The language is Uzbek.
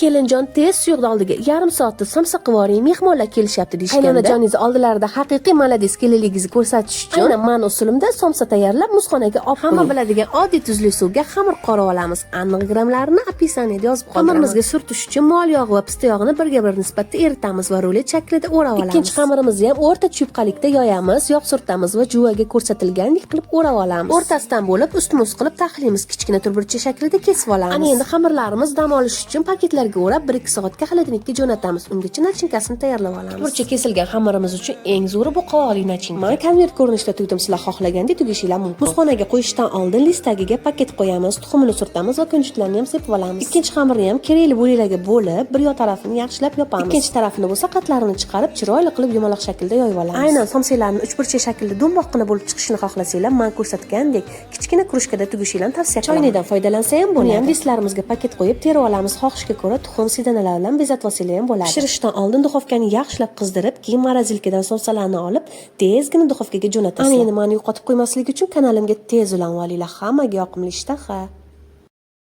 kelinjon tez suyuqni oldiga yarim soatda somsa qilib yuboring, mehmonlar kelishyapti deyishganda. Qaynonajoningiz oldilarida haqiqiy malades kelinligingizni ko'rsatish uchun aynan men usulimda somsa tayyorlab muzxonaga olib qo'ying. Hamma biladigan oddiy tuzli suvga xamir qorib olamiz. Aniq grammlarini opisaniyada yozib qo'yamiz. Xamirimizga surtish uchun mol yog'i va pista yog'ini birga-bir nisbatda eritamiz va rulet shaklida o'rab olamiz. Ikkinchi xamirimizni ham o'rta cho'pqalikda yoyamiz, yog' surtamiz va juvaga ko'rsatilgandek qilib o'rab olamiz. O'rtasidan bo'lib ustma ust qilib taxliymiz, kichkina turburcha shaklida kesib olamiz. Ana endi xamirlarimiz dam olish uchun paketlarga o'rab 1-2 soatga xolodilnikka jo'natamiz. Ungacha nachinkasini tayyorlab olamiz. Turburcha kesilgan xamirimiz uchun eng zo'ri bu qovoqli nachinka. Men konvert ko'rinishda tugdim, sizlar xohlagandek tugishinglar mumkin. Muzxonaga qo'yishdan oldin list tagiga paket qo'yamiz, tuxumini surtamiz va kunjutlarni ham sepib olamiz. Ikkinchi xamirni ham kerakli bo'laklarga bo'lib, bir yoq tarafini yaxshilab yopamiz. Ikkinchi tarafini bo'lsa qatlarini chiqarib, chiroyli qilib yumaloq shaklda yoyib olamiz. Aynan somsalarni uchburchak shaklda do'mboqqina bo'lib chiqishini xohlasanglar, men ko'rsatgandek kichkina krujkada tugishinglarni tavsiya qilaman. Choynadan foydalansa ham bo'ladi. Ham disklarimizga paket qo'yib terib olamiz. Xohishga ko'ra tuxum sedanalar bilan bezatib olsanglar ham bo'ladi. Pishirishdan oldin duxovkani yaxshilab qizdirib, keyin morozilkadan somsalarni olib, tezgina duxovkaga jo'natasiz. Ana endi meni yo'qotib qo'ymaslik uchun kanalimga tez ulanib olinglar. Hammaga yoqimli ishtaha.